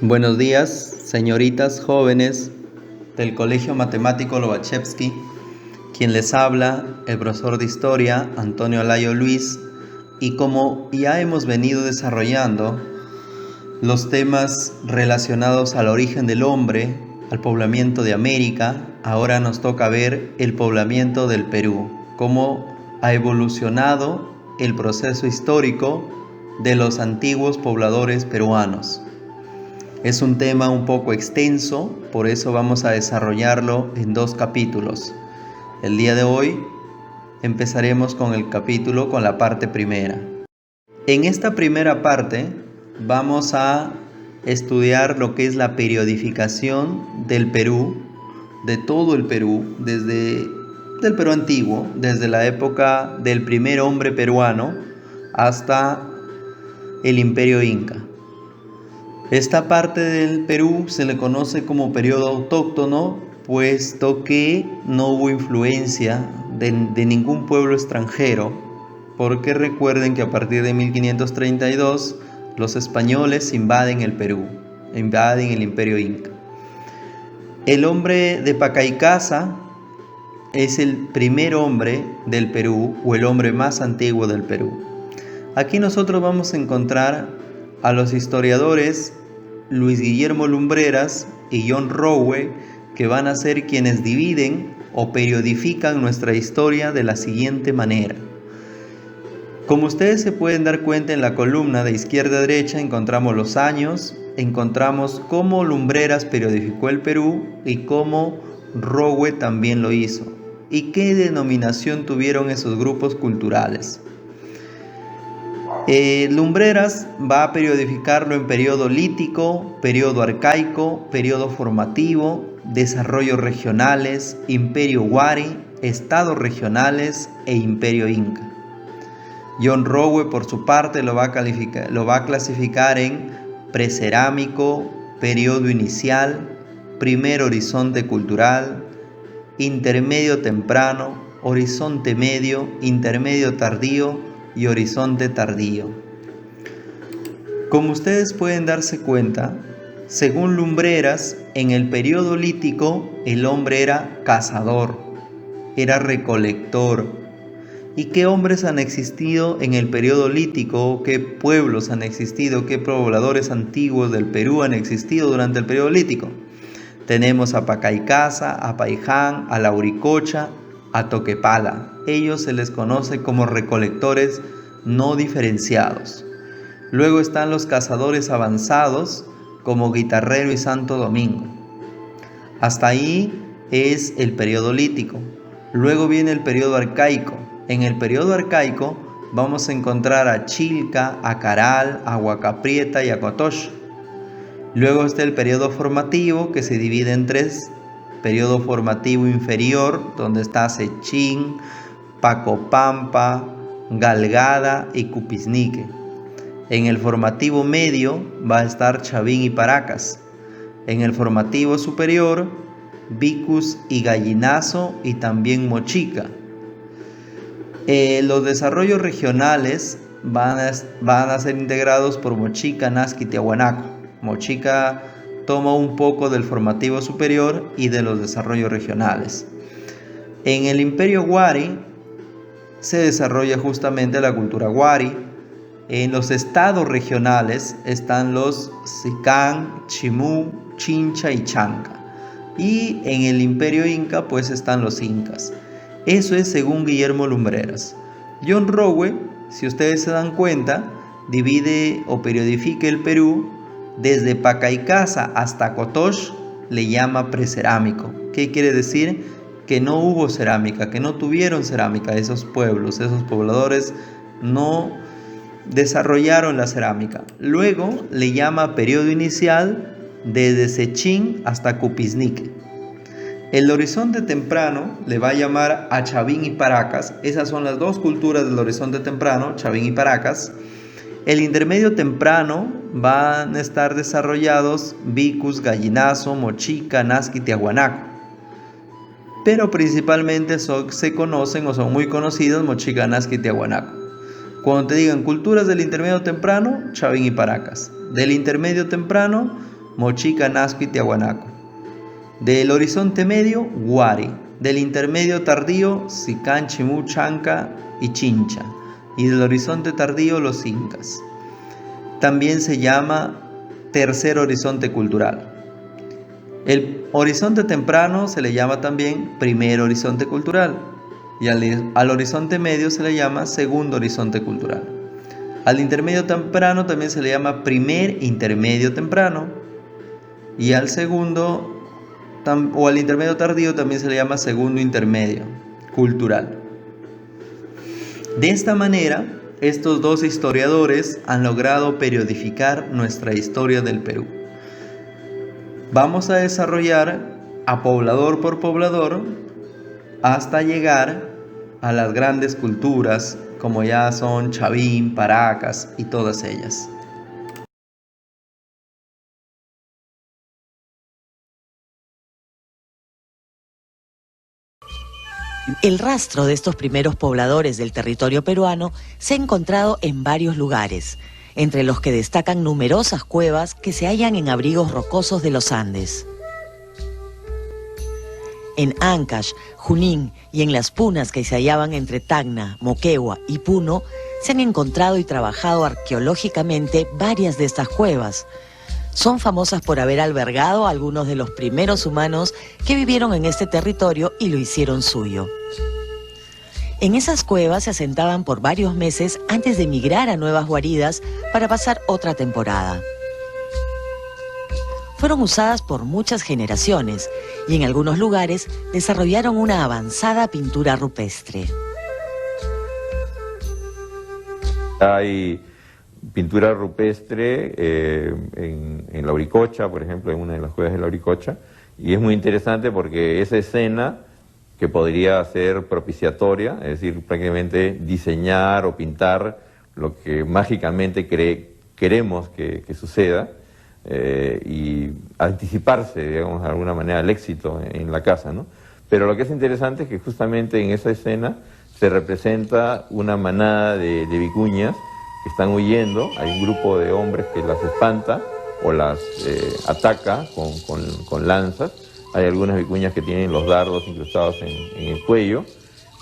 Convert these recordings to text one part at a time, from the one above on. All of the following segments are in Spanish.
Buenos días, señoritas jóvenes del Colegio Matemático Lobachevsky. Quien les habla, el profesor de Historia, Antonio Alayo Luis. Y como ya hemos venido desarrollando los temas relacionados al origen del hombre, al poblamiento de América, ahora nos toca ver el poblamiento del Perú, cómo ha evolucionado el proceso histórico de los antiguos pobladores peruanos. Es un tema un poco extenso, por eso vamos a desarrollarlo en 2 capítulos. El día de hoy empezaremos con la parte primera. En esta primera parte vamos a estudiar lo que es la periodificación del Perú, de todo el Perú, desde el Perú antiguo, desde la época del primer hombre peruano hasta el Imperio Inca. Esta parte del Perú se le conoce como periodo autóctono, puesto que no hubo influencia de ningún pueblo extranjero, porque recuerden que a partir de 1532 los españoles invaden el Perú, invaden el Imperio Inca. El hombre de Pacaycasa es el primer hombre del Perú, o el hombre más antiguo del Perú. Aquí nosotros vamos a encontrar a los historiadores Luis Guillermo Lumbreras y John Rowe, que van a ser quienes dividen o periodifican nuestra historia de la siguiente manera. Como ustedes se pueden dar cuenta, en la columna de izquierda a derecha encontramos los años, encontramos cómo Lumbreras periodificó el Perú y cómo Rowe también lo hizo, y qué denominación tuvieron esos grupos culturales. Lumbreras va a periodificarlo en periodo lítico, periodo arcaico, periodo formativo, desarrollos regionales, imperio Wari, estados regionales e imperio Inca. John Rowe, por su parte, lo va a clasificar en precerámico, periodo inicial, primer horizonte cultural, intermedio temprano, horizonte medio, intermedio tardío y horizonte tardío. Como ustedes pueden darse cuenta, según Lumbreras, en el periodo lítico el hombre era cazador, era recolector. ¿Y qué hombres han existido en el periodo lítico? ¿Qué pueblos han existido? ¿Qué pobladores antiguos del Perú han existido durante el periodo lítico? Tenemos a Pacaycasa, a Paiján, a Lauricocha, a Toquepala. Ellos se les conoce como recolectores no diferenciados. Luego están los cazadores avanzados como Guitarrero y Santo Domingo. Hasta ahí es el periodo lítico. Luego viene el periodo arcaico. En el periodo arcaico vamos a encontrar a Chilca, a Caral, a Huacaprieta y a Cotox. Luego está el periodo formativo, que se divide en 3. Periodo formativo inferior, donde está Sechín, Pacopampa, Galgada y Cupisnique. En el formativo medio va a estar Chavín y Paracas. En el formativo superior, Vicus y Gallinazo y también Mochica. Los desarrollos regionales van a ser integrados por Mochica, Nazca y Tiahuanaco. Mochica toma un poco del formativo superior y de los desarrollos regionales. En el Imperio Wari se desarrolla justamente la cultura Wari. En los estados regionales están los Sicán, Chimú, Chincha y Chanca. Y en el Imperio Inca pues están los Incas. Eso es según Guillermo Lumbreras. John Rowe, si ustedes se dan cuenta, divide o periodifica el Perú desde Pacaycasa hasta Cotox, le llama precerámico. ¿Qué quiere decir? Que no hubo cerámica, que no tuvieron cerámica. Esos pueblos, esos pobladores no desarrollaron la cerámica. Luego le llama periodo inicial desde Sechín hasta Cupisnique. El horizonte temprano le va a llamar a Chavín y Paracas. Esas son las 2 culturas del horizonte temprano, Chavín y Paracas. El intermedio temprano van a estar desarrollados Vicus, Gallinazo, Mochica, Nazca y Tiahuanaco. Pero principalmente se conocen o son muy conocidos Mochica, Nazca y Tiahuanaco. Cuando te digan culturas del intermedio temprano, Chavín y Paracas. Del intermedio temprano, Mochica, Nasco y Tiahuanaco. Del horizonte medio, Huari. Del intermedio tardío, Sicán, Chimú, Chanca y Chincha. Y del horizonte tardío, los Incas. También se llama tercer horizonte cultural. El horizonte temprano se le llama también primer horizonte cultural. Y al horizonte medio se le llama segundo horizonte cultural. Al intermedio temprano también se le llama primer intermedio temprano. Y al segundo o al intermedio tardío también se le llama segundo intermedio cultural. De esta manera, estos dos historiadores han logrado periodificar nuestra historia del Perú. Vamos a desarrollar a poblador por poblador hasta llegar a las grandes culturas como ya son Chavín, Paracas y todas ellas. El rastro de estos primeros pobladores del territorio peruano se ha encontrado en varios lugares, entre los que destacan numerosas cuevas que se hallan en abrigos rocosos de los Andes. En Ancash, Junín y en las punas que se hallaban entre Tacna, Moquegua y Puno, se han encontrado y trabajado arqueológicamente varias de estas cuevas. Son famosas por haber albergado a algunos de los primeros humanos que vivieron en este territorio y lo hicieron suyo. En esas cuevas se asentaban por varios meses antes de emigrar a nuevas guaridas para pasar otra temporada. Fueron usadas por muchas generaciones y en algunos lugares desarrollaron una avanzada pintura rupestre. Hay pintura rupestre en La Uricocha, por ejemplo, en una de las cuevas de La Uricocha, y es muy interesante porque esa escena que podría ser propiciatoria, es decir, prácticamente diseñar o pintar lo que mágicamente queremos que suceda, y anticiparse, digamos, de alguna manera al éxito en la casa, ¿no? Pero lo que es interesante es que justamente en esa escena se representa una manada de vicuñas que están huyendo. Hay un grupo de hombres que las espanta o las ataca con lanzas. Hay algunas vicuñas que tienen los dardos incrustados en el cuello,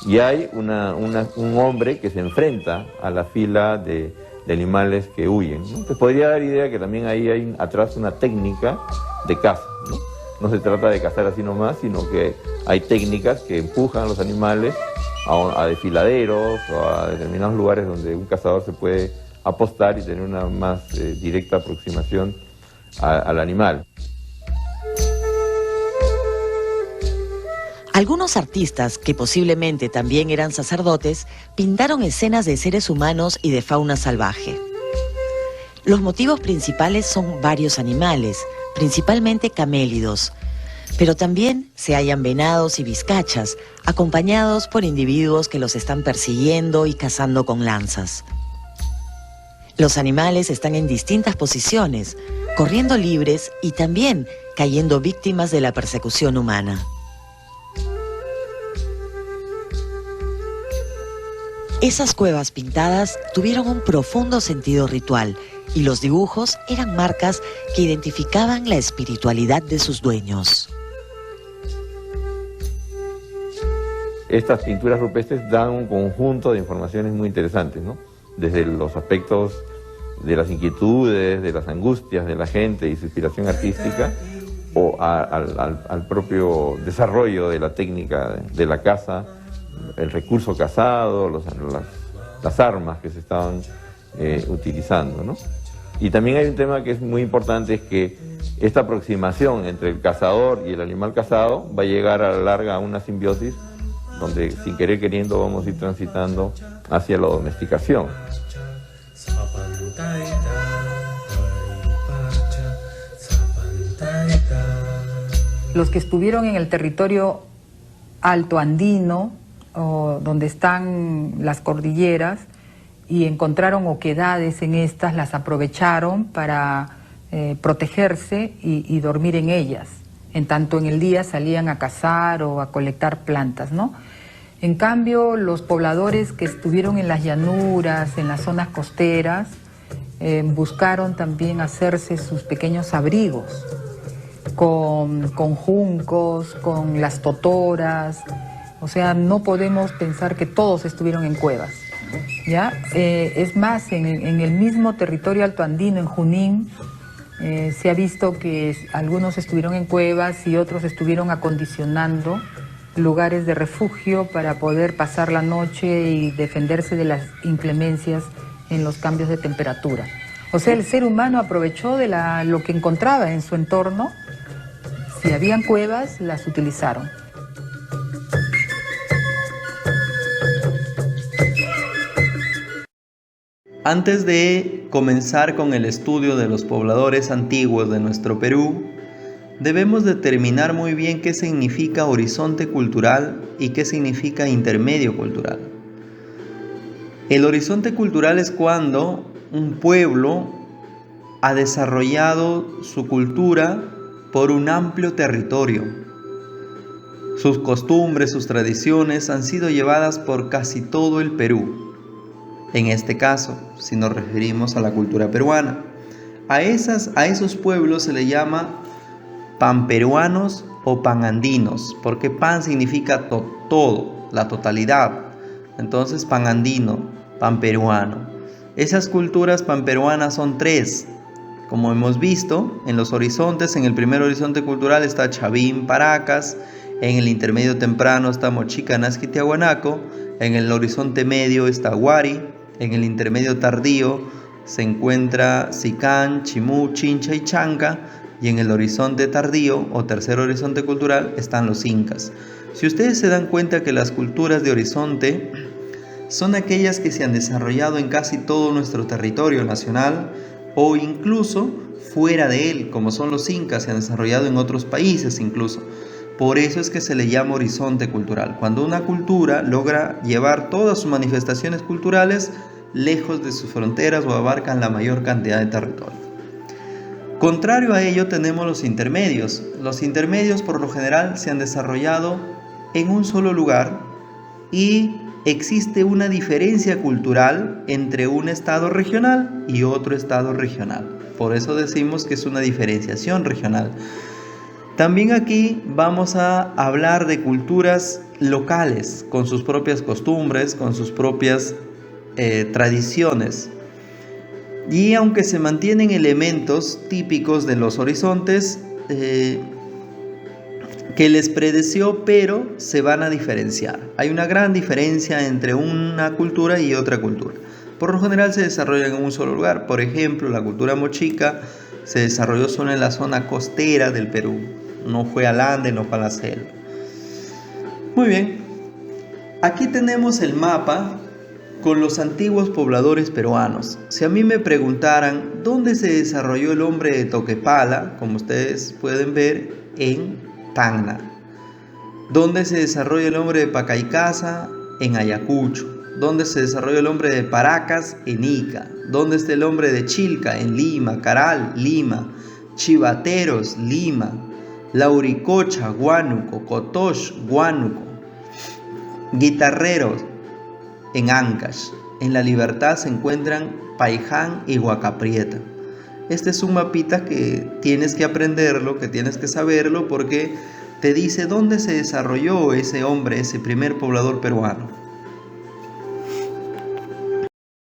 y hay un hombre que se enfrenta a la fila de animales que huyen, ¿no? Te podría dar idea que también ahí hay atrás una técnica de caza, ¿no? No se trata de cazar así nomás, sino que hay técnicas que empujan a los animales a desfiladeros o a determinados lugares donde un cazador se puede apostar y tener una más directa aproximación al animal. Algunos artistas, que posiblemente también eran sacerdotes, pintaron escenas de seres humanos y de fauna salvaje. Los motivos principales son varios animales, principalmente camélidos, pero también se hallan venados y vizcachas, acompañados por individuos que los están persiguiendo y cazando con lanzas. Los animales están en distintas posiciones, corriendo libres y también cayendo víctimas de la persecución humana. Esas cuevas pintadas tuvieron un profundo sentido ritual y los dibujos eran marcas que identificaban la espiritualidad de sus dueños. Estas pinturas rupestres dan un conjunto de informaciones muy interesantes, ¿no? Desde los aspectos de las inquietudes, de las angustias de la gente y su inspiración artística, o al propio desarrollo de la técnica de la caza, el recurso cazado, las armas que se estaban utilizando, ¿no? Y también hay un tema que es muy importante, es que esta aproximación entre el cazador y el animal cazado va a llegar a la larga a una simbiosis donde sin querer queriendo vamos a ir transitando hacia la domesticación. Los que estuvieron en el territorio alto andino, o donde están las cordilleras, y encontraron oquedades en estas, las aprovecharon para protegerse y dormir en ellas. En tanto en el día salían a cazar o a colectar plantas, ¿no? En cambio, los pobladores que estuvieron en las llanuras, en las zonas costeras, buscaron también hacerse sus pequeños abrigos con juncos, con las totoras. O sea, no podemos pensar que todos estuvieron en cuevas, ¿ya? Es más, en el mismo territorio altoandino, en Junín, se ha visto que algunos estuvieron en cuevas y otros estuvieron acondicionando lugares de refugio para poder pasar la noche y defenderse de las inclemencias en los cambios de temperatura. O sea, el ser humano aprovechó de lo que encontraba en su entorno. Si habían cuevas, las utilizaron. Antes de comenzar con el estudio de los pobladores antiguos de nuestro Perú, debemos determinar muy bien qué significa horizonte cultural y qué significa intermedio cultural. El horizonte cultural es cuando un pueblo ha desarrollado su cultura por un amplio territorio. Sus costumbres, sus tradiciones han sido llevadas por casi todo el Perú. En este caso, si nos referimos a la cultura peruana, a esos pueblos se le llama panperuanos o panandinos, porque pan significa todo, la totalidad. Entonces, panandino, panperuano. Esas culturas panperuanas son 3. Como hemos visto, en los horizontes, en el primer horizonte cultural está Chavín, Paracas, en el intermedio temprano está Mochica, Nazqui, Tiahuanaco, en el horizonte medio está Huari, en el intermedio tardío se encuentra Sicán, Chimú, Chincha y Chanca, y en el horizonte tardío o tercer horizonte cultural están los incas. Si ustedes se dan cuenta que las culturas de horizonte son aquellas que se han desarrollado en casi todo nuestro territorio nacional o incluso fuera de él, como son los incas, se han desarrollado en otros países incluso. Por eso es que se le llama horizonte cultural, cuando una cultura logra llevar todas sus manifestaciones culturales lejos de sus fronteras o abarcan la mayor cantidad de territorio. Contrario a ello tenemos los intermedios. Los intermedios por lo general se han desarrollado en un solo lugar y existe una diferencia cultural entre un estado regional y otro estado regional. Por eso decimos que es una diferenciación regional. También aquí vamos a hablar de culturas locales, con sus propias costumbres, con sus propias tradiciones. Y aunque se mantienen elementos típicos de los horizontes que les predeció, pero se van a diferenciar. Hay una gran diferencia entre una cultura y otra cultura. Por lo general se desarrollan en un solo lugar. Por ejemplo, la cultura mochica se desarrolló solo en la zona costera del Perú. No fue al Ande, no fue a la selva. Muy bien. Aquí tenemos el mapa con los antiguos pobladores peruanos. Si a mí me preguntaran dónde se desarrolló el hombre de Toquepala, como ustedes pueden ver, en Tacna. ¿Dónde se desarrolla el hombre de Pacaicasa? En Ayacucho. ¿Dónde se desarrolla el hombre de Paracas? En Ica. ¿Dónde está el hombre de Chilca? En Lima. Caral, Lima. Chivateros, Lima. Lauricocha, Huánuco. Cotox, Huánuco. Guitarreros, en Ancash. En La Libertad se encuentran Paiján y Huacaprieta. Este es un mapita que tienes que aprenderlo, que tienes que saberlo, porque te dice dónde se desarrolló ese hombre, ese primer poblador peruano.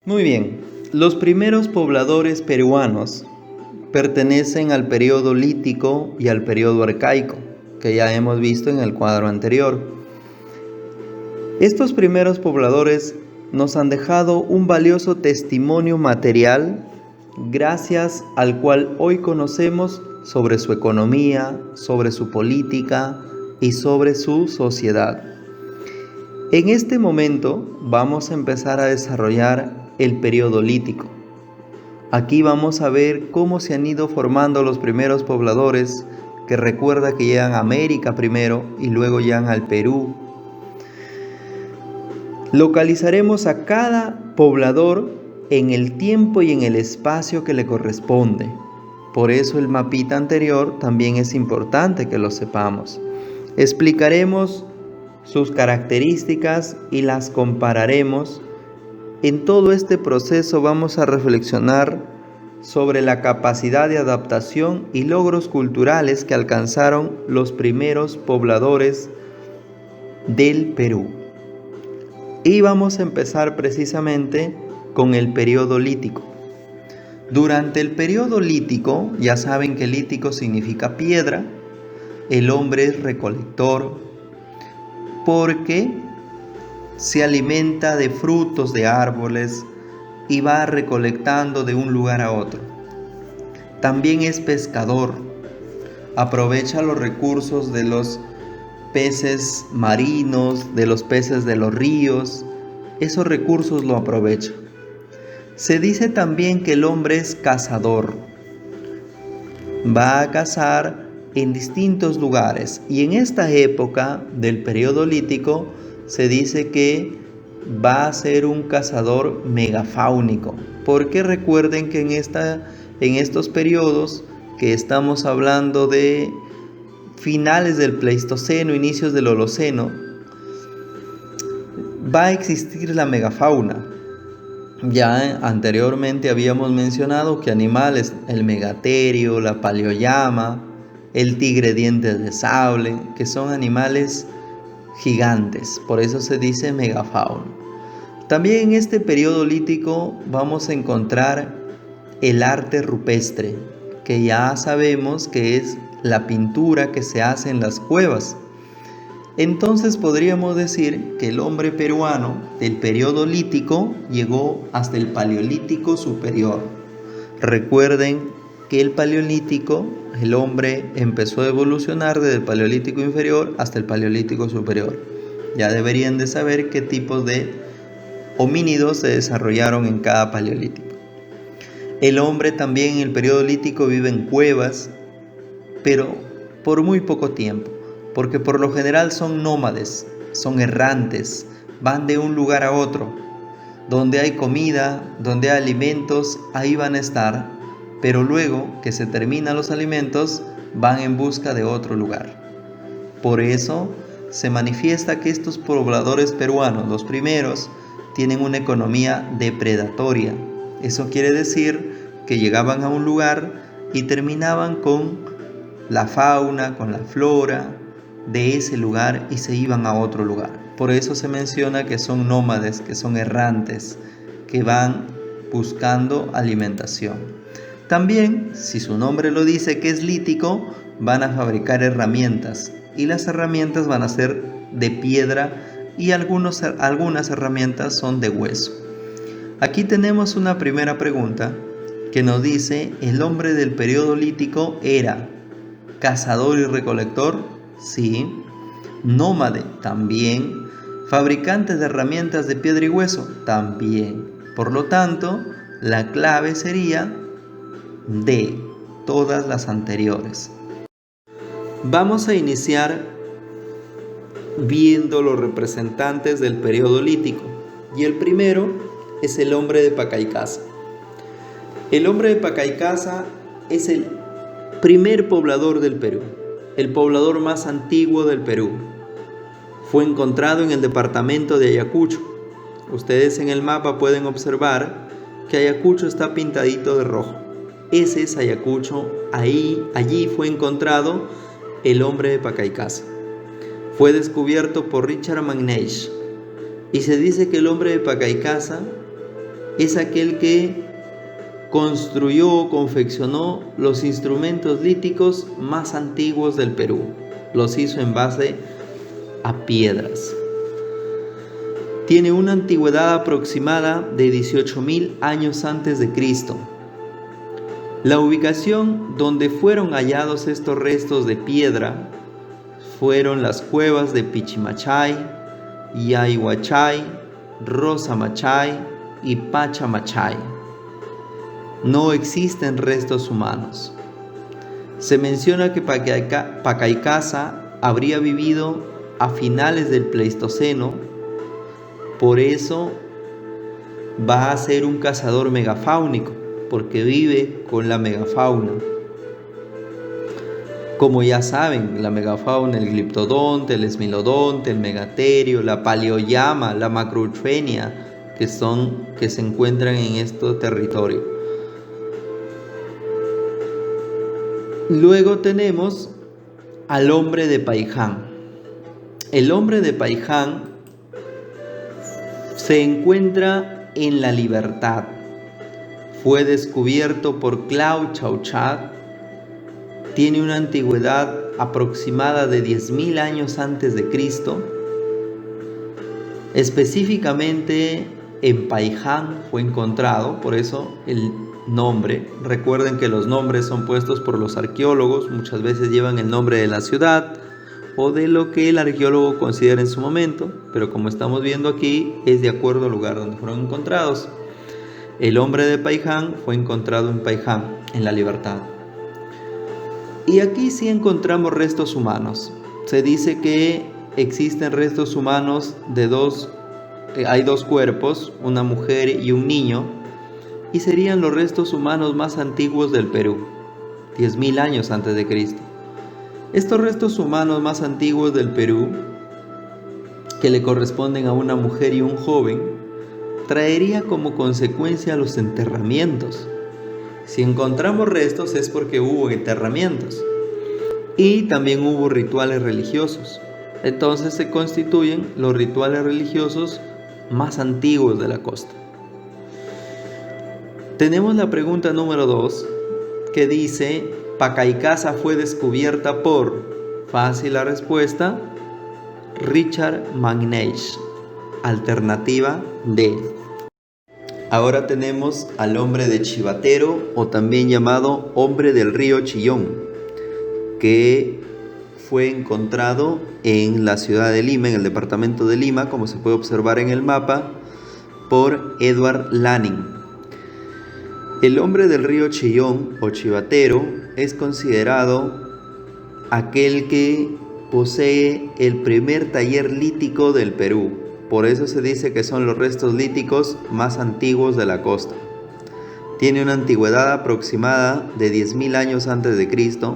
Muy bien, los primeros pobladores peruanos pertenecen al periodo lítico y al periodo arcaico, que ya hemos visto en el cuadro anterior. Estos primeros pobladores nos han dejado un valioso testimonio material gracias al cual hoy conocemos sobre su economía, sobre su política y sobre su sociedad. En este momento vamos a empezar a desarrollar el periodo lítico. Aquí vamos a ver cómo se han ido formando los primeros pobladores, que recuerda que llegan a América primero y luego llegan al Perú. Localizaremos a cada poblador en el tiempo y en el espacio que le corresponde. Por eso el mapita anterior también es importante que lo sepamos. Explicaremos sus características y las compararemos. En todo este proceso vamos a reflexionar sobre la capacidad de adaptación y logros culturales que alcanzaron los primeros pobladores del Perú. Y vamos a empezar precisamente con el periodo lítico. Durante el periodo lítico, ya saben que lítico significa piedra, el hombre es recolector porque se alimenta de frutos de árboles y va recolectando de un lugar a otro. También es pescador, aprovecha los recursos de los peces marinos, de los peces de los ríos, esos recursos lo aprovecha. Se dice también que el hombre es cazador, va a cazar en distintos lugares, y en esta época del periodo lítico se dice que va a ser un cazador megafáunico, porque recuerden que en estos periodos que estamos hablando de finales del Pleistoceno, inicios del Holoceno, va a existir la megafauna. Ya anteriormente habíamos mencionado que animales, el megaterio, la paleollama, el tigre dientes de sable, que son animales gigantes, por eso se dice megafauna. También en este periodo lítico vamos a encontrar el arte rupestre, que ya sabemos que es la pintura que se hace en las cuevas. Entonces podríamos decir que el hombre peruano del periodo lítico llegó hasta el paleolítico superior. Recuerden que el paleolítico, el hombre empezó a evolucionar desde el paleolítico inferior hasta el paleolítico superior. Ya deberían de saber qué tipos de homínidos se desarrollaron en cada paleolítico. El hombre también en el periodo lítico vive en cuevas, pero por muy poco tiempo, porque por lo general son nómades, son errantes, van de un lugar a otro. Donde hay comida, donde hay alimentos, ahí van a estar, pero luego que se terminan los alimentos, van en busca de otro lugar. Por eso se manifiesta que estos pobladores peruanos, los primeros, tienen una economía depredatoria. Eso quiere decir que llegaban a un lugar y terminaban con la fauna, con la flora de ese lugar y se iban a otro lugar. Por eso se menciona que son nómades, que son errantes, que van buscando alimentación. También, si su nombre lo dice que es lítico, van a fabricar herramientas y las herramientas van a ser de piedra y algunas herramientas son de hueso. Aquí tenemos una primera pregunta que nos dice: ¿el hombre del periodo lítico era cazador y recolector? Sí. Nómade, también. Fabricantes de herramientas de piedra y hueso, también. Por lo tanto, la clave sería D, todas las anteriores. Vamos a iniciar viendo los representantes del periodo lítico, y el primero es el hombre de Pacaycasa. El hombre de Pacaycasa es el primer poblador del Perú, el poblador más antiguo del Perú. Fue encontrado en el departamento de Ayacucho. Ustedes en el mapa pueden observar que Ayacucho está pintadito de rojo. Ese es Ayacucho. Allí fue encontrado el hombre de Pacaycasa. Fue descubierto por Richard McNeish y se dice que el hombre de Pacaycasa es aquel que construyó o confeccionó los instrumentos líticos más antiguos del Perú. Los hizo en base a piedras. Tiene una antigüedad aproximada de 18.000 años antes de Cristo. La ubicación donde fueron hallados estos restos de piedra fueron las cuevas de Pichimachay, Yayhuachay, Rosamachay y Pachamachay. No existen restos humanos. Se menciona que Pacaycasa habría vivido a finales del Pleistoceno, por eso va a ser un cazador megafáunico, porque vive con la megafauna. Como ya saben, la megafauna, el gliptodonte, el esmilodonte, el megaterio, la paleollama, la macroufenia, que se encuentran en este territorio. Luego tenemos al hombre de Paiján. El hombre de Paiján se encuentra en La Libertad. Fue descubierto por Claude Chauchat. Tiene una antigüedad aproximada de 10.000 años antes de Cristo. Específicamente en Paiján fue encontrado, por eso el nombre. Recuerden que los nombres son puestos por los arqueólogos, muchas veces llevan el nombre de la ciudad o de lo que el arqueólogo considera en su momento, pero como estamos viendo aquí, es de acuerdo al lugar donde fueron encontrados. El hombre de Paiján fue encontrado en Paiján, en La Libertad. Y aquí sí encontramos restos humanos. Se dice que existen restos humanos de hay dos cuerpos, una mujer y un niño, y serían los restos humanos más antiguos del Perú, 10.000 años antes de Cristo. Estos restos humanos más antiguos del Perú, que le corresponden a una mujer y un joven, traería como consecuencia los enterramientos. Si encontramos restos es porque hubo enterramientos y también hubo rituales religiosos. Entonces se constituyen los rituales religiosos más antiguos de la costa. Tenemos la pregunta número 2 que dice: Pacaicasa fue descubierta por, fácil la respuesta, Richard McNeish. Alternativa D. Ahora tenemos al hombre de Chivatero, o también llamado hombre del río Chillón, que fue encontrado en la ciudad de Lima, en el departamento de Lima, como se puede observar en el mapa, por Edward Lanning. El hombre del río Chillón o Chivatero es considerado aquel que posee el primer taller lítico del Perú. Por eso se dice que son los restos líticos más antiguos de la costa. Tiene una antigüedad aproximada de 10.000 años antes de Cristo.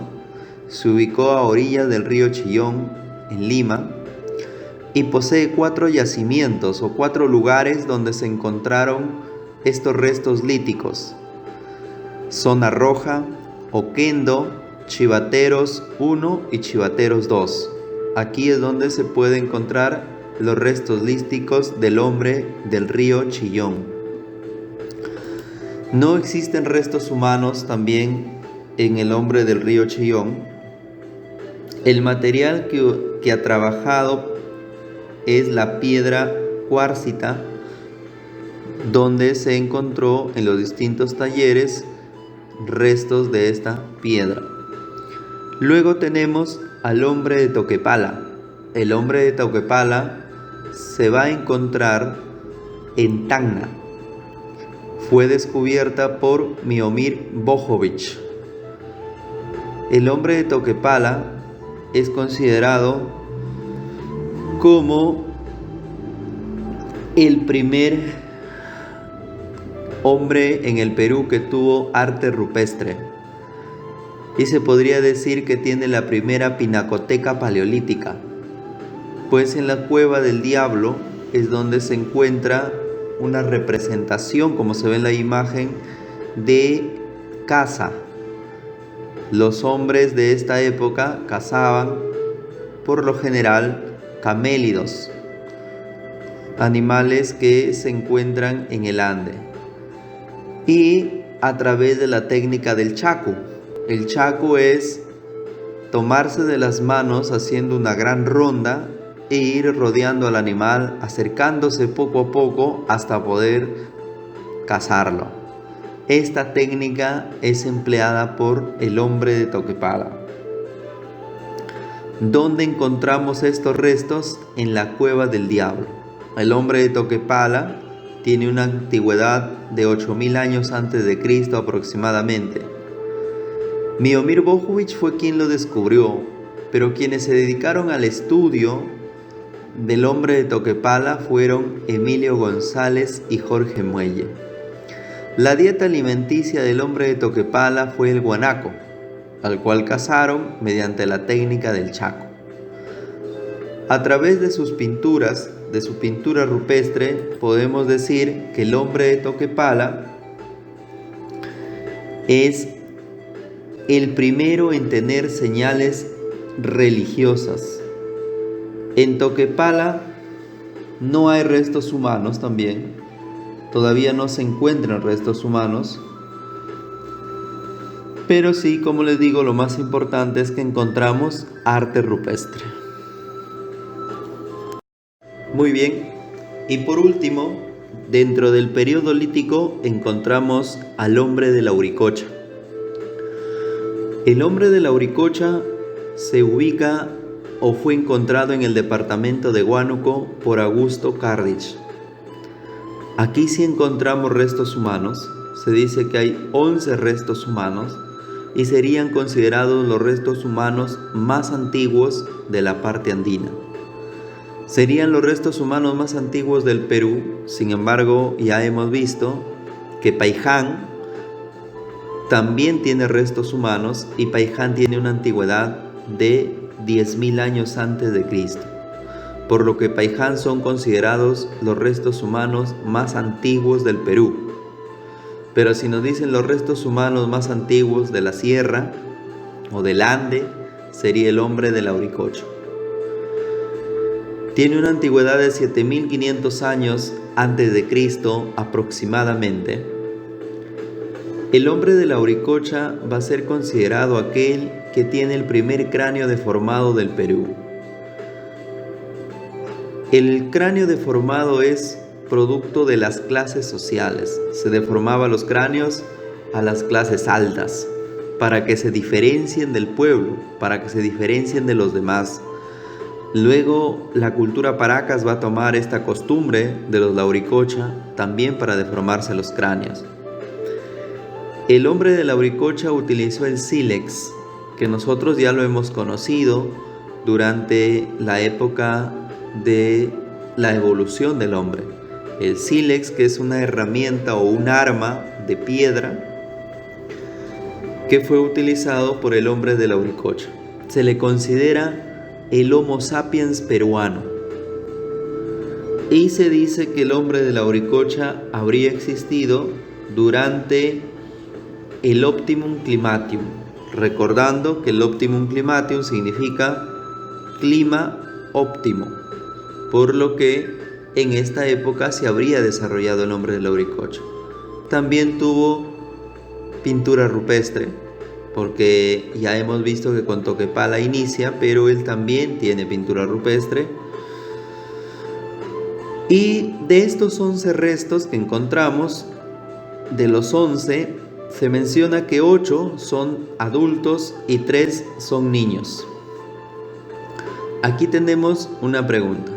Se ubicó a orillas del río Chillón, en Lima, y posee 4 yacimientos o 4 lugares donde se encontraron estos restos líticos: Zona Roja, Oquendo, Chivateros 1 y Chivateros 2. Aquí es donde se puede encontrar los restos líticos del hombre del río Chillón. No existen restos humanos también en el hombre del río Chillón. El material que ha trabajado es la piedra cuárcita, donde se encontró en los distintos talleres restos de esta piedra. Luego tenemos al hombre de Toquepala. El hombre de Toquepala se va a encontrar en Tacna. Fue descubierta por Miomir Bojovic. El hombre de Toquepala es considerado como el primer hombre en el Perú que tuvo arte rupestre, y se podría decir que tiene la primera pinacoteca paleolítica, pues en la Cueva del Diablo es donde se encuentra una representación, como se ve en la imagen, de caza. Los hombres de esta época cazaban, por lo general, camélidos, animales que se encuentran en el Ande, y a través de la técnica del chacu. El chacu es tomarse de las manos haciendo una gran ronda e ir rodeando al animal, acercándose poco a poco hasta poder cazarlo. Esta técnica es empleada por el hombre de Toquepala. ¿Dónde encontramos estos restos? En la Cueva del Diablo. El hombre de Toquepala tiene una antigüedad de 8.000 años antes de Cristo aproximadamente. Miomir Bojovic fue quien lo descubrió, pero quienes se dedicaron al estudio del hombre de Toquepala fueron Emilio González y Jorge Muelle. La dieta alimenticia del hombre de Toquepala fue el guanaco, al cual cazaron mediante la técnica del chaco. A través de sus pinturas, de su pintura rupestre, podemos decir que el hombre de Toquepala es el primero en tener señales religiosas. En Toquepala no hay restos humanos también, todavía no se encuentran restos humanos, pero sí, como les digo, lo más importante es que encontramos arte rupestre. Muy bien, y por último, dentro del periodo lítico encontramos al hombre de Lauricocha. El hombre de Lauricocha se ubica o fue encontrado en el departamento de Huánuco por Augusto Cardich. Aquí sí encontramos restos humanos. Se dice que hay 11 restos humanos y serían considerados los restos humanos más antiguos de la parte andina. Serían los restos humanos más antiguos del Perú. Sin embargo, ya hemos visto que Paiján también tiene restos humanos y Paiján tiene una antigüedad de 10.000 años antes de Cristo, por lo que Paiján son considerados los restos humanos más antiguos del Perú. Pero si nos dicen los restos humanos más antiguos de la sierra o del Ande, sería el hombre de Lauricocha. Tiene una antigüedad de 7.500 años antes de Cristo aproximadamente. El hombre de Lauricocha va a ser considerado aquel que tiene el primer cráneo deformado del Perú. El cráneo deformado es producto de las clases sociales. Se deformaba los cráneos a las clases altas para que se diferencien del pueblo, para que se diferencien de los demás. Luego la cultura Paracas va a tomar esta costumbre de los Lauricocha también para deformarse los cráneos. El hombre de Lauricocha utilizó el sílex, que nosotros ya lo hemos conocido durante la época de la evolución del hombre. El sílex, que es una herramienta o un arma de piedra que fue utilizado por el hombre de Lauricocha. Se le considera el Homo sapiens peruano. Y se dice que el hombre de Lauricocha habría existido durante el Optimum Climatium, recordando que el Optimum Climatium significa clima óptimo, por lo que en esta época se habría desarrollado el hombre de Lauricocha. También tuvo pintura rupestre, porque ya hemos visto que con Toquepala inicia, pero él también tiene pintura rupestre. Y de estos 11 restos que encontramos, de los 11, se menciona que 8 son adultos y 3 son niños. Aquí tenemos una pregunta.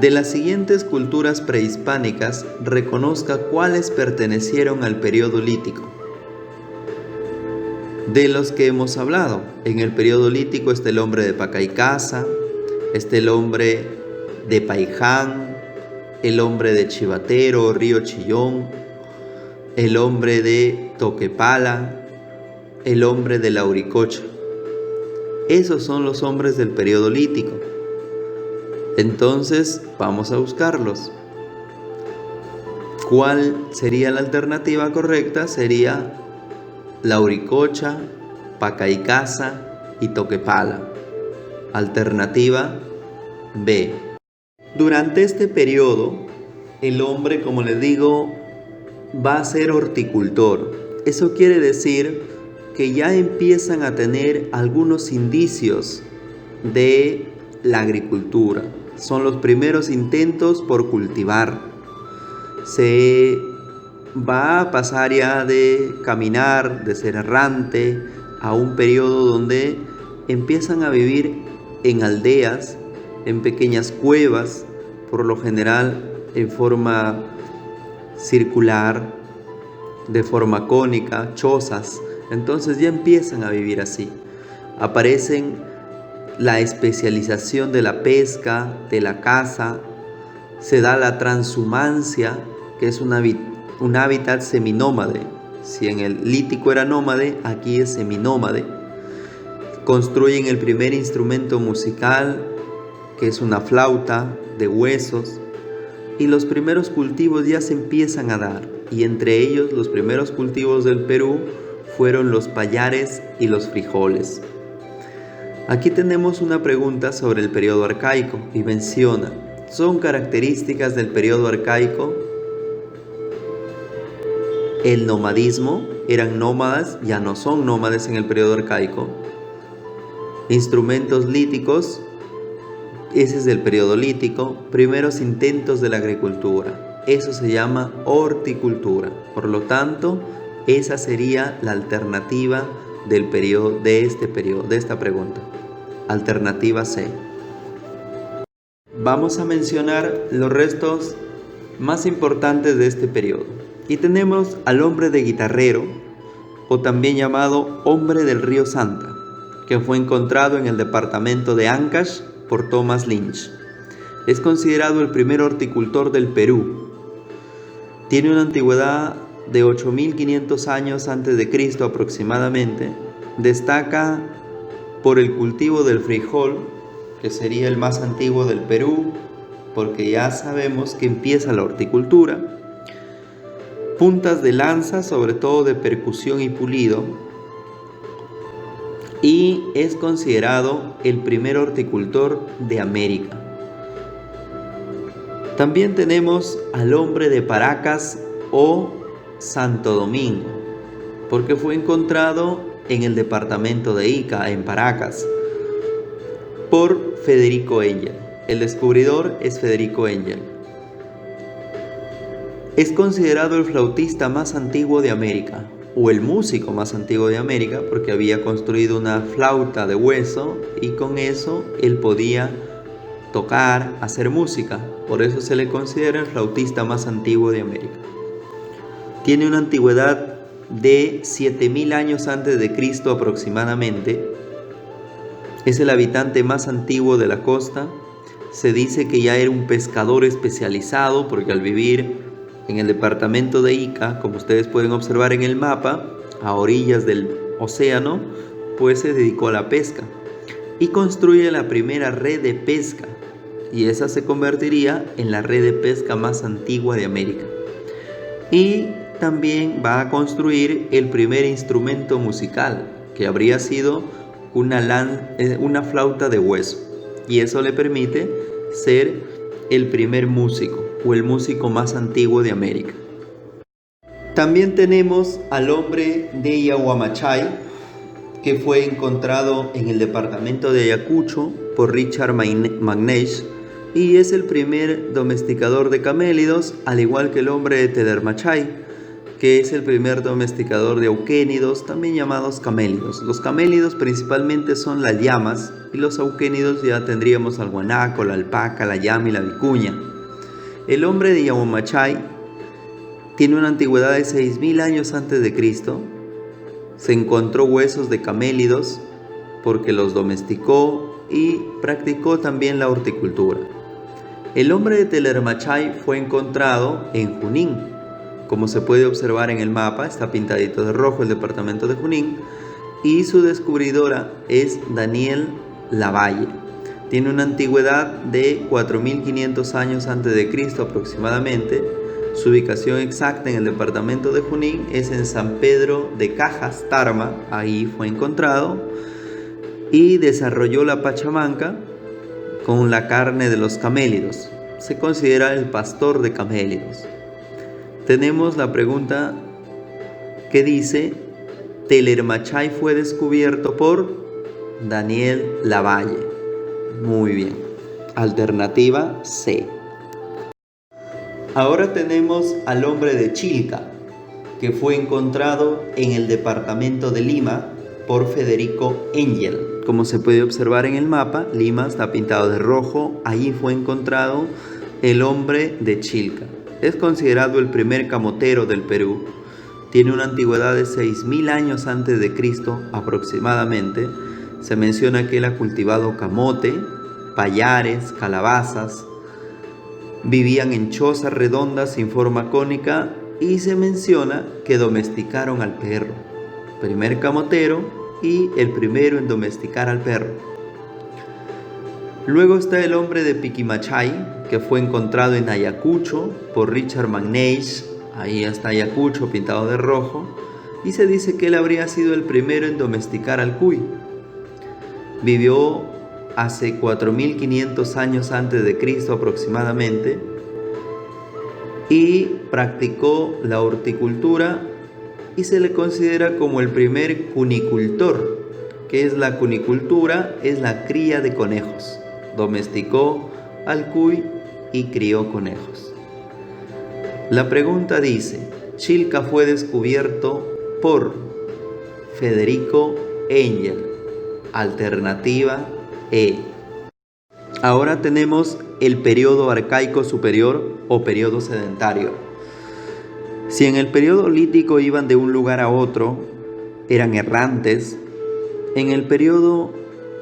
De las siguientes culturas prehispánicas, reconozca cuáles pertenecieron al periodo lítico. De los que hemos hablado, en el periodo lítico está el hombre de Pacaicasa, está el hombre de Paiján, el hombre de Chivatero, Río Chillón, el hombre de Toquepala, el hombre de Lauricocha. Esos son los hombres del periodo lítico. Entonces vamos a buscarlos. ¿Cuál sería la alternativa correcta? Sería Lauricocha, Pacaicasa y Toquepala. Alternativa B. Durante este periodo, el hombre, como les digo, va a ser horticultor. Eso quiere decir que ya empiezan a tener algunos indicios de la agricultura. Son los primeros intentos por cultivar. Se va a pasar ya de caminar, de ser errante, a un periodo donde empiezan a vivir en aldeas, en pequeñas cuevas, por lo general en forma circular, de forma cónica, chozas. Entonces ya empiezan a vivir así. Aparecen la especialización de la pesca, de la caza, se da la transhumancia, que es un hábitat seminómade. Si en el lítico era nómade, aquí es seminómade. Construyen el primer instrumento musical, que es una flauta de huesos, y los primeros cultivos ya se empiezan a dar, y entre ellos los primeros cultivos del Perú fueron los pallares y los frijoles. Aquí tenemos una pregunta sobre el periodo arcaico y menciona: ¿son características del periodo arcaico el nomadismo? ¿Eran nómadas? Ya no son nómades en el periodo arcaico. Instrumentos líticos, ese es del periodo lítico. Primeros intentos de la agricultura, eso se llama horticultura. Por lo tanto, esa sería la alternativa del periodo, de esta pregunta. Alternativa C. Vamos a mencionar los restos más importantes de este periodo. Y tenemos al hombre de Guitarrero, o también llamado hombre del río Santa, que fue encontrado en el departamento de Ancash por Thomas Lynch. Es considerado el primer horticultor del Perú. Tiene una antigüedad de 8.500 años antes de Cristo aproximadamente. Destaca por el cultivo del frijol, que sería el más antiguo del Perú, porque ya sabemos que empieza la horticultura. Puntas de lanza, sobre todo de percusión y pulido, y es considerado el primer horticultor de América. También tenemos al hombre de Paracas o Santo Domingo, porque fue encontrado en el departamento de Ica, en Paracas, por Federico Engel. El descubridor es Federico Engel. Es considerado el flautista más antiguo de América, o el músico más antiguo de América, porque había construido una flauta de hueso y con eso él podía tocar, hacer música. Por eso se le considera el flautista más antiguo de América. Tiene una antigüedad de 7.000 años antes de Cristo aproximadamente. Es el habitante más antiguo de la costa. Se dice que ya era un pescador especializado, porque al vivir en el departamento de Ica, como ustedes pueden observar en el mapa, a orillas del océano, pues se dedicó a la pesca y construye la primera red de pesca, y esa se convertiría en la red de pesca más antigua de América. Y también va a construir el primer instrumento musical, que habría sido una flauta de hueso, y eso le permite ser el primer músico o el músico más antiguo de América. También tenemos al hombre de Yahuamachay, que fue encontrado en el departamento de Ayacucho por Richard Magneish, y es el primer domesticador de camélidos, al igual que el hombre de Telermachay, que es el primer domesticador de auquénidos, también llamados camélidos. Los camélidos principalmente son las llamas, y los auquénidos ya tendríamos al guanaco, la alpaca, la llama y la vicuña. El hombre de Yahuamachay tiene una antigüedad de 6.000 años antes de Cristo. Se encontró huesos de camélidos porque los domesticó y practicó también la horticultura. El hombre de Telermachay fue encontrado en Junín. Como se puede observar en el mapa, está pintadito de rojo el departamento de Junín, y su descubridora es Daniel Lavalle. Tiene una antigüedad de 4.500 años antes de Cristo aproximadamente. Su ubicación exacta en el departamento de Junín es en San Pedro de Cajas, Tarma. Ahí fue encontrado, y desarrolló la pachamanca con la carne de los camélidos. Se considera el pastor de camélidos. Tenemos la pregunta que dice: Telermachay fue descubierto por Daniel Lavalle. Muy bien. Alternativa C. Ahora tenemos al hombre de Chilca, que fue encontrado en el departamento de Lima por Federico Engel. Como se puede observar en el mapa, Lima está pintado de rojo. Allí fue encontrado el hombre de Chilca. Es considerado el primer camotero del Perú. Tiene una antigüedad de 6.000 años antes de Cristo aproximadamente. Se menciona que él ha cultivado camote, pallares, calabazas. Vivían en chozas redondas sin forma cónica, y se menciona que domesticaron al perro. Primer camotero y el primero en domesticar al perro. Luego está el hombre de Piquimachay, que fue encontrado en Ayacucho por Richard Magneish. Ahí está Ayacucho pintado de rojo. y se dice que él habría sido el primero en domesticar al cuy. Vivió hace 4500 años antes de Cristo aproximadamente y practicó la horticultura y se le considera como el primer cunicultor. ¿Qué es la cunicultura? Es la cría de conejos. Domesticó al cuy y crió conejos. La pregunta dice, Chilca fue descubierto por Federico Engel. Alternativa E. Ahora tenemos el periodo arcaico superior o periodo sedentario. Si en el periodo lítico iban de un lugar a otro, eran errantes, en el periodo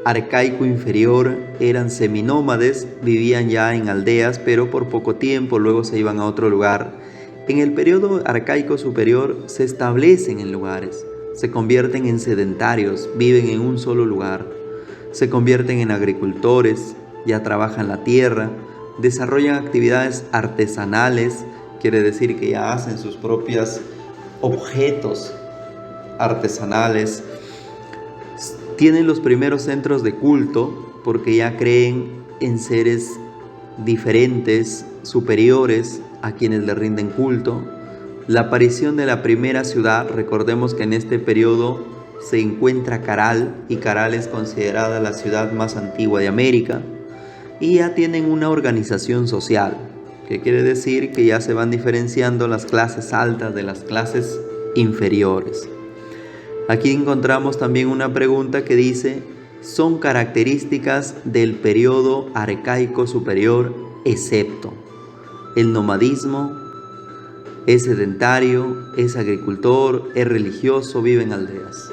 arcaico inferior eran seminómades, vivían ya en aldeas, pero por poco tiempo, luego se iban a otro lugar. En el periodo arcaico superior se establecen en lugares, se convierten en sedentarios, viven en un solo lugar, se convierten en agricultores, ya trabajan la tierra, desarrollan actividades artesanales, quiere decir que ya hacen sus propios objetos artesanales, tienen los primeros centros de culto porque ya creen en seres diferentes, superiores a quienes le rinden culto. La aparición de la primera ciudad, recordemos que en este periodo se encuentra Caral y Caral es considerada la ciudad más antigua de América y ya tienen una organización social, que quiere decir que ya se van diferenciando las clases altas de las clases inferiores. Aquí encontramos también una pregunta que dice, son características del periodo arcaico superior excepto el nomadismo, es sedentario, es agricultor, es religioso, vive en aldeas.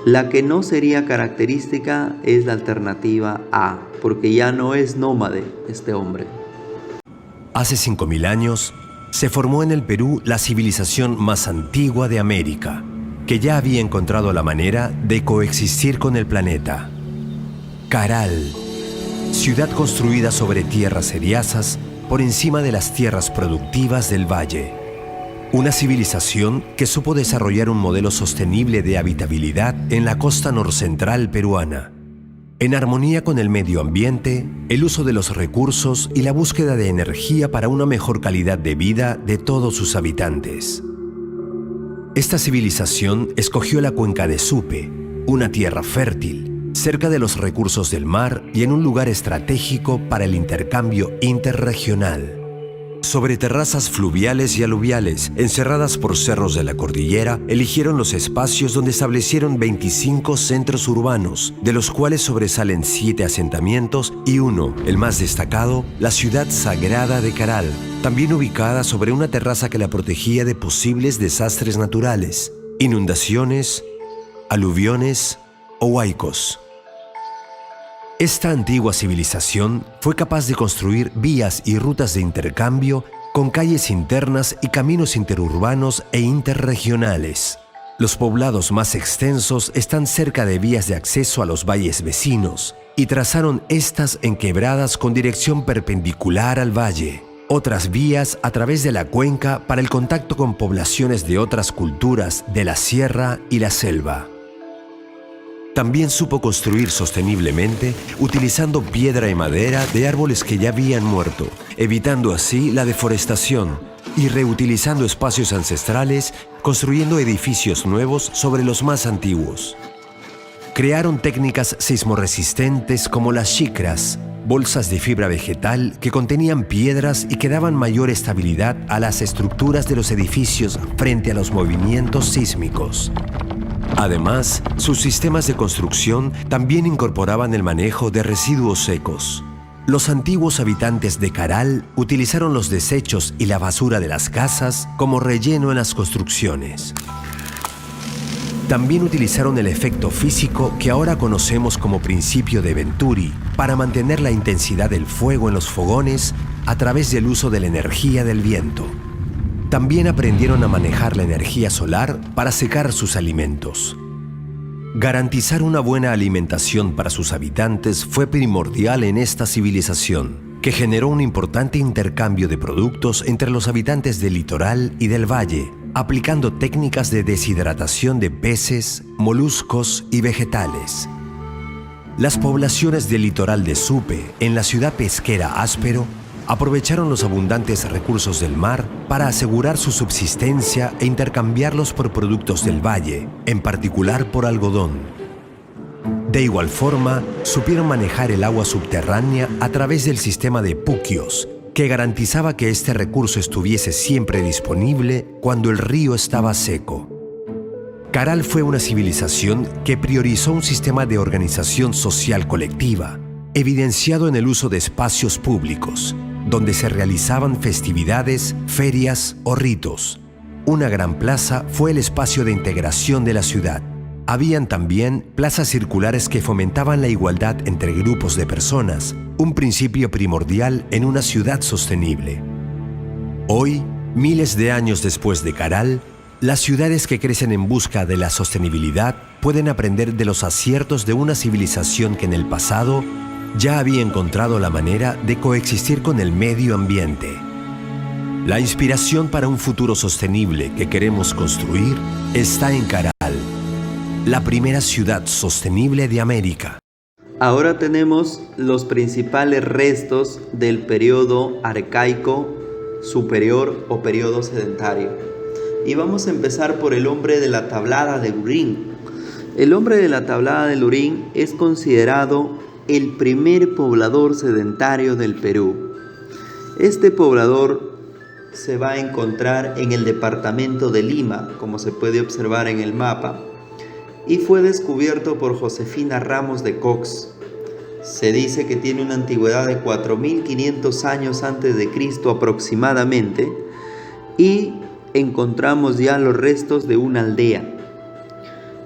La que no sería característica es la alternativa A, porque ya no es nómade este hombre. Hace 5000 años se formó en el Perú la civilización más antigua de América, que ya había encontrado la manera de coexistir con el planeta. Caral, ciudad construida sobre tierras eriazas por encima de las tierras productivas del valle. Una civilización que supo desarrollar un modelo sostenible de habitabilidad en la costa norcentral peruana, en armonía con el medio ambiente, el uso de los recursos y la búsqueda de energía para una mejor calidad de vida de todos sus habitantes. Esta civilización escogió la cuenca de Supe, una tierra fértil, cerca de los recursos del mar y en un lugar estratégico para el intercambio interregional. Sobre terrazas fluviales y aluviales, encerradas por cerros de la cordillera, eligieron los espacios donde establecieron 25 centros urbanos, de los cuales sobresalen 7 asentamientos y uno, el más destacado, la ciudad sagrada de Caral, también ubicada sobre una terraza que la protegía de posibles desastres naturales, inundaciones, aluviones o huaicos. Esta antigua civilización fue capaz de construir vías y rutas de intercambio con calles internas y caminos interurbanos e interregionales. Los poblados más extensos están cerca de vías de acceso a los valles vecinos y trazaron estas en quebradas con dirección perpendicular al valle. Otras vías a través de la cuenca para el contacto con poblaciones de otras culturas de la sierra y la selva. También supo construir sosteniblemente utilizando piedra y madera de árboles que ya habían muerto, evitando así la deforestación y reutilizando espacios ancestrales, construyendo edificios nuevos sobre los más antiguos. Crearon técnicas sismorresistentes como las xicras, bolsas de fibra vegetal que contenían piedras y que daban mayor estabilidad a las estructuras de los edificios frente a los movimientos sísmicos. Además, sus sistemas de construcción también incorporaban el manejo de residuos secos. Los antiguos habitantes de Caral utilizaron los desechos y la basura de las casas como relleno en las construcciones. También utilizaron el efecto físico que ahora conocemos como principio de Venturi para mantener la intensidad del fuego en los fogones a través del uso de la energía del viento. También aprendieron a manejar la energía solar para secar sus alimentos. Garantizar una buena alimentación para sus habitantes fue primordial en esta civilización, que generó un importante intercambio de productos entre los habitantes del litoral y del valle, aplicando técnicas de deshidratación de peces, moluscos y vegetales. Las poblaciones del litoral de Supe, en la ciudad pesquera Áspero, aprovecharon los abundantes recursos del mar para asegurar su subsistencia e intercambiarlos por productos del valle, en particular por algodón. De igual forma, supieron manejar el agua subterránea a través del sistema de puquios, que garantizaba que este recurso estuviese siempre disponible cuando el río estaba seco. Caral fue una civilización que priorizó un sistema de organización social colectiva, evidenciado en el uso de espacios públicos, donde se realizaban festividades, ferias o ritos. Una gran plaza fue el espacio de integración de la ciudad. Habían también plazas circulares que fomentaban la igualdad entre grupos de personas, un principio primordial en una ciudad sostenible. Hoy, miles de años después de Caral, las ciudades que crecen en busca de la sostenibilidad pueden aprender de los aciertos de una civilización que en el pasado ya había encontrado la manera de coexistir con el medio ambiente. La inspiración para un futuro sostenible que queremos construir está en Caral, la primera ciudad sostenible de América. Ahora tenemos los principales restos del periodo arcaico superior o periodo sedentario. Y vamos a empezar por el hombre de la tablada de Lurín. El hombre de la tablada de Lurín es considerado el primer poblador sedentario del Perú. Este poblador se va a encontrar en el departamento de Lima, como se puede observar en el mapa, y fue descubierto por Josefina Ramos de Cox. Se dice que tiene una antigüedad de 4.500 años antes de Cristo aproximadamente, y encontramos ya los restos de una aldea.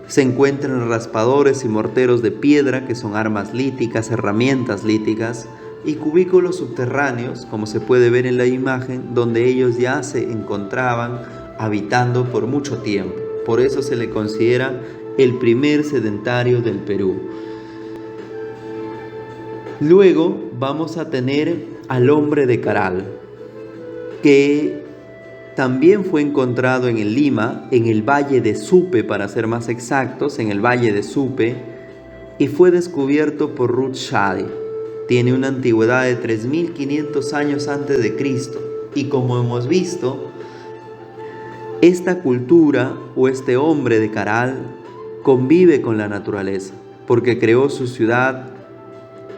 Se encuentran raspadores y morteros de piedra, que son armas líticas, herramientas líticas, y cubículos subterráneos, como se puede ver en la imagen, donde ellos ya se encontraban habitando por mucho tiempo. Por eso se le considera el primer sedentario del Perú. Luego vamos a tener al hombre de Caral, que también fue encontrado en el Lima, en el Valle de Supe, para ser más exactos, en el Valle de Supe, y fue descubierto por Ruth Shady. Tiene una antigüedad de 3.500 años antes de Cristo, y como hemos visto, esta cultura o este hombre de Caral convive con la naturaleza, porque creó su ciudad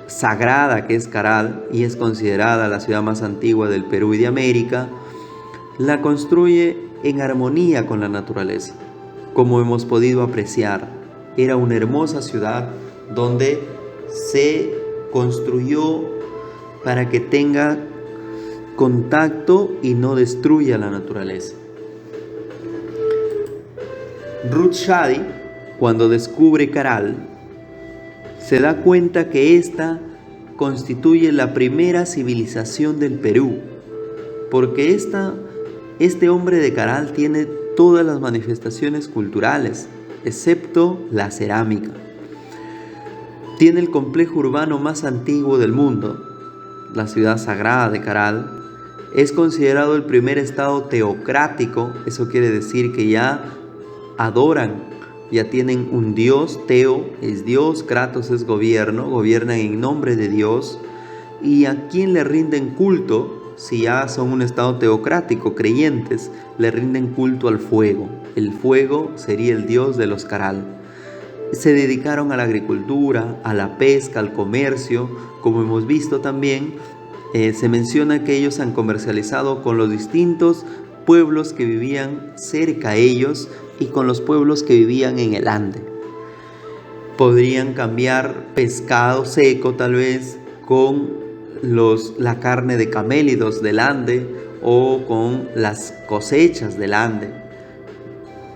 sagrada, que es Caral, y es considerada la ciudad más antigua del Perú y de América. La construye en armonía con la naturaleza. Como hemos podido apreciar, era una hermosa ciudad donde se construyó para que tenga contacto y no destruya la naturaleza. Ruth Shady, cuando descubre Caral, se da cuenta que esta constituye la primera civilización del Perú, porque este hombre de Caral tiene todas las manifestaciones culturales, excepto la cerámica. Tiene el complejo urbano más antiguo del mundo, la ciudad sagrada de Caral. Es considerado el primer estado teocrático, eso quiere decir que ya adoran, ya tienen un dios. Teo es Dios, Kratos es gobierno, gobiernan en nombre de Dios. ¿Y a quién le rinden culto? Si ya son un estado teocrático, creyentes, le rinden culto al fuego. El fuego sería el dios de los Caral. Se dedicaron a la agricultura, a la pesca, al comercio. Como hemos visto también, se menciona que ellos han comercializado con los distintos pueblos que vivían cerca a ellos y con los pueblos que vivían en el Ande. Podrían cambiar pescado seco tal vez con la carne de camélidos del Ande o con las cosechas del Ande.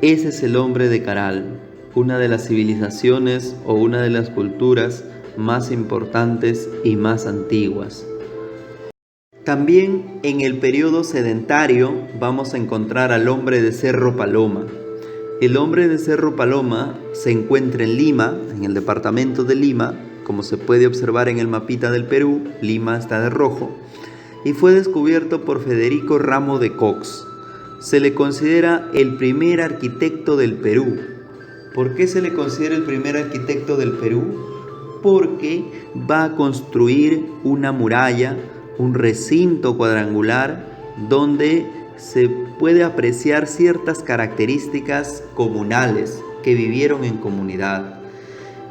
Ese es el hombre de Caral, una de las civilizaciones o una de las culturas más importantes y más antiguas. También en el periodo sedentario vamos a encontrar al hombre de Cerro Paloma. El hombre de Cerro Paloma se encuentra en Lima, en el departamento de Lima, como se puede observar en el mapita del Perú. Lima está de rojo, y fue descubierto por Federico Ramos de Cox. se le considera el primer arquitecto del Perú. ¿Por qué se le considera el primer arquitecto del Perú? Porque va a construir una muralla, un recinto cuadrangular, donde se puede apreciar ciertas características comunales que vivieron en comunidad.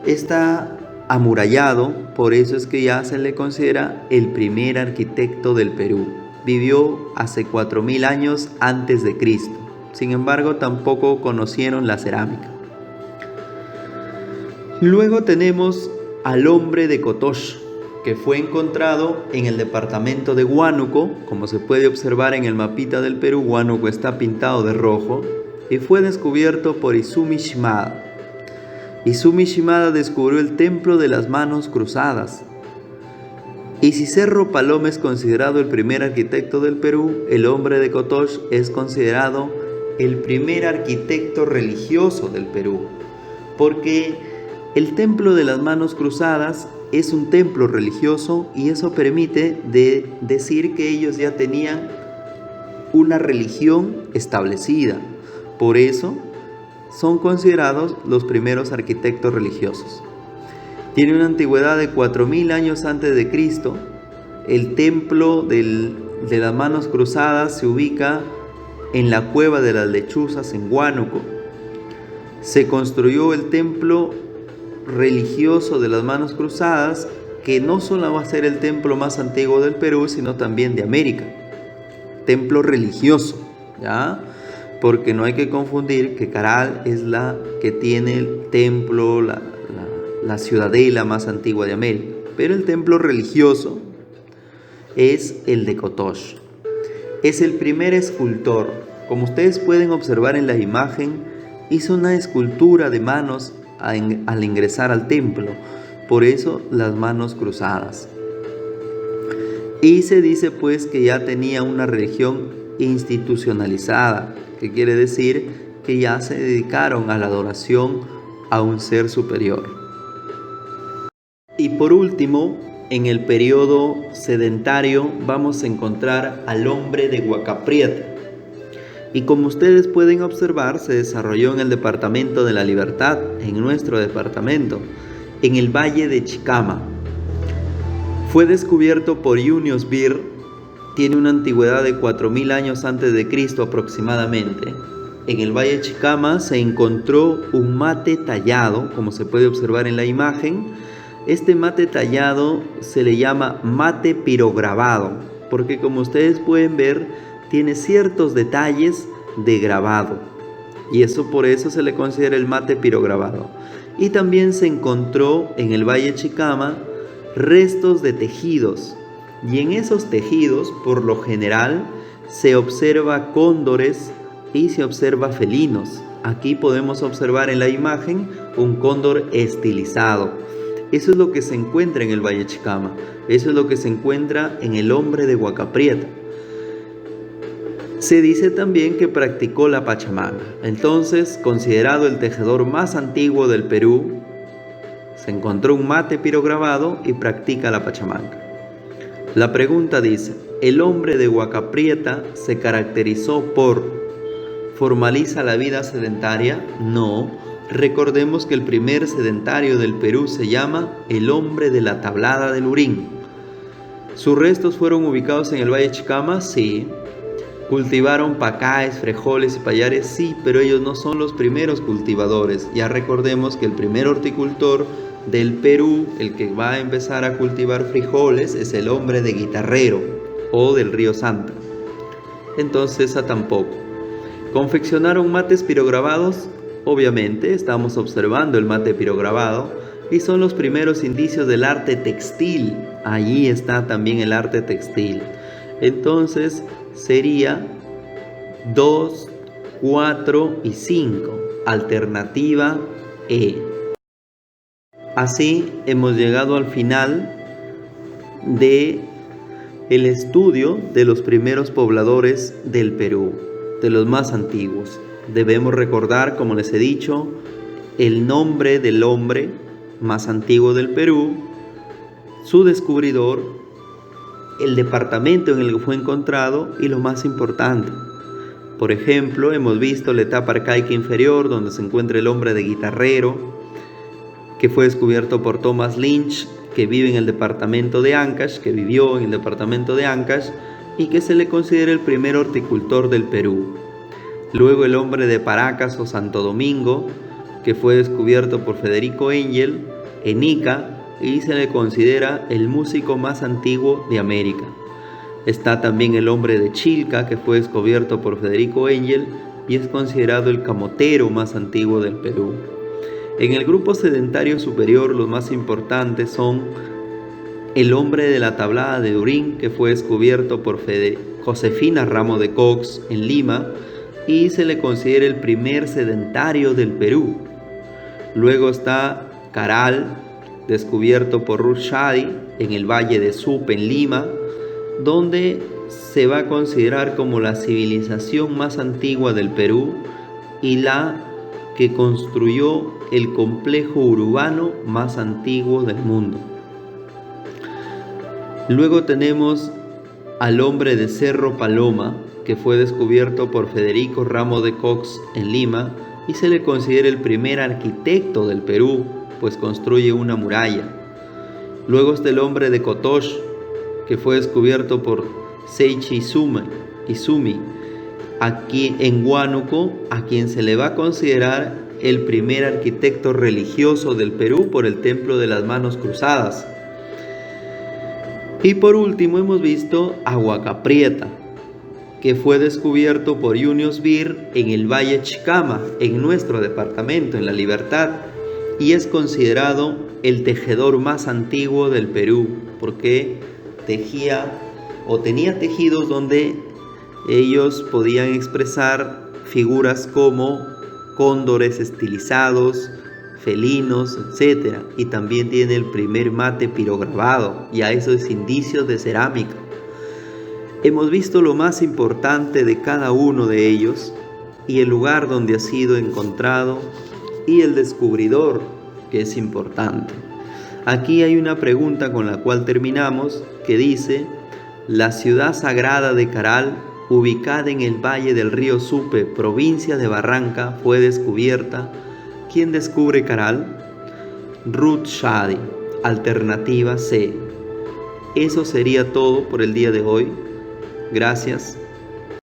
Está amurallado, por eso es que ya se le considera el primer arquitecto del Perú. Vivió hace 4000 años antes de Cristo. Sin embargo, tampoco conocieron la cerámica. Luego tenemos al hombre de Cotox, que fue encontrado en el departamento de Huánuco. Como se puede observar en el mapita del Perú, Huánuco está pintado de rojo, y fue descubierto por Izumi Shimada. Izumi Shimada descubrió el templo de las manos cruzadas. Y si Cerro Paloma es considerado el primer arquitecto del Perú, el hombre de Cotox es considerado el primer arquitecto religioso del Perú, porque el templo de las manos cruzadas es un templo religioso, y eso permite decir que ellos ya tenían una religión establecida. Por eso son considerados los primeros arquitectos religiosos. Tiene una antigüedad de 4000 años antes de Cristo. El templo de las manos cruzadas se ubica en la cueva de las lechuzas en Huánuco. Se construyó el templo religioso de las manos cruzadas, que no solo va a ser el templo más antiguo del Perú, sino también de América. Templo religioso, ¿ya? Porque no hay que confundir que Caral es la que tiene el templo, la ciudadela más antigua de América, pero el templo religioso es el de Cotox. Es el primer escultor. Como ustedes pueden observar en la imagen, hizo una escultura de manos al ingresar al templo, por eso las manos cruzadas. Y se dice pues que ya tenía una religión institucionalizada, que quiere decir que ya se dedicaron a la adoración a un ser superior. Y por último, en el periodo sedentario vamos a encontrar al hombre de Huacaprieta. Y como ustedes pueden observar, se desarrolló en el departamento de La Libertad, en nuestro departamento, en el valle de Chicama. Fue descubierto por Junius Beer, tiene una antigüedad de 4000 años antes de Cristo aproximadamente. En el valle de Chicama se encontró un mate tallado, como se puede observar en la imagen. Este mate tallado se le llama mate pirograbado, porque como ustedes pueden ver, tiene ciertos detalles de grabado, y por eso se le considera el mate pirograbado. Y también se encontró en el valle de Chicama restos de tejidos, y en esos tejidos, por lo general, se observa cóndores y se observa felinos. Aquí podemos observar en la imagen un cóndor estilizado. Eso es lo que se encuentra en el valle de Chicama. Eso es lo que se encuentra en el hombre de Huacaprieta. Se dice también que practicó la pachamama. Entonces, considerado el tejedor más antiguo del Perú, se encontró un mate pirograbado y practica la pachamama. La pregunta dice, ¿el hombre de Huacaprieta se caracterizó por formaliza la vida sedentaria? No. Recordemos que el primer sedentario del Perú se llama el hombre de la Tablada del Urín. ¿Sus restos fueron ubicados en el valle de Chicama? Sí. ¿Cultivaron pacaes, frijoles y payares? Sí, pero ellos no son los primeros cultivadores. Ya recordemos que el primer horticultor del Perú, el que va a empezar a cultivar frijoles, es el hombre de Guitarrero o del Río Santa. Entonces esa tampoco. ¿Confeccionaron mates pirograbados? Obviamente, estamos observando el mate pirograbado y son los primeros indicios del arte textil. Allí está también el arte textil. Entonces, sería 2, 4 y 5. Alternativa E. Así hemos llegado al final de el estudio de los primeros pobladores del Perú, de los más antiguos. Debemos recordar, como les he dicho, el nombre del hombre más antiguo del Perú, su descubridor, el departamento en el que fue encontrado y lo más importante, Por ejemplo, hemos visto la etapa arcaica inferior, donde se encuentra el hombre de Guitarrero, que fue descubierto por Thomas Lynch, que vive en el departamento de Ancash, que vivió en el departamento de Ancash, y que se le considera el primer horticultor del Perú. Luego el hombre de Paracas o Santo Domingo, que fue descubierto por Federico Engel en Ica, y se le considera el músico más antiguo de América. Está también el hombre de Chilca, que fue descubierto por Federico Engel y es considerado el camotero más antiguo del Perú. En el grupo sedentario superior, los más importantes son el hombre de la Tablada de Durín, que fue descubierto por Josefina Ramo de Cox en Lima y se le considera el primer sedentario del Perú. Luego está Caral, descubierto por Ruth Shady en el Valle de Supe en Lima, donde se va a considerar como la civilización más antigua del Perú y la que construyó el complejo urbano más antiguo del mundo. Luego tenemos al hombre de Cerro Paloma, que fue descubierto por Federico Ramo de Cox en Lima y se le considera el primer arquitecto del Perú, pues construye una muralla. Luego está el hombre de Cotosh, que fue descubierto por Seiichi Izumi, aquí en Huánuco, a quien se le va a considerar el primer arquitecto religioso del Perú por el Templo de las Manos Cruzadas. Y por último hemos visto a Huaca Prieta, que fue descubierto por Junius Beer en el Valle Chicama, en nuestro departamento, en La Libertad, y es considerado el tejedor más antiguo del Perú, porque tejía o tenía tejidos donde ellos podían expresar figuras como cóndores estilizados, felinos, etc. Y también tiene el primer mate pirograbado, y a eso es indicios de cerámica. Hemos visto lo más importante de cada uno de ellos y el lugar donde ha sido encontrado y el descubridor, que es importante. Aquí hay una pregunta con la cual terminamos, que dice: la ciudad sagrada de Caral, ubicada en el valle del río Supe, provincia de Barranca, fue descubierta. ¿Quién descubre Caral? Ruth Shady, alternativa C. Eso sería todo por el día de hoy. Gracias.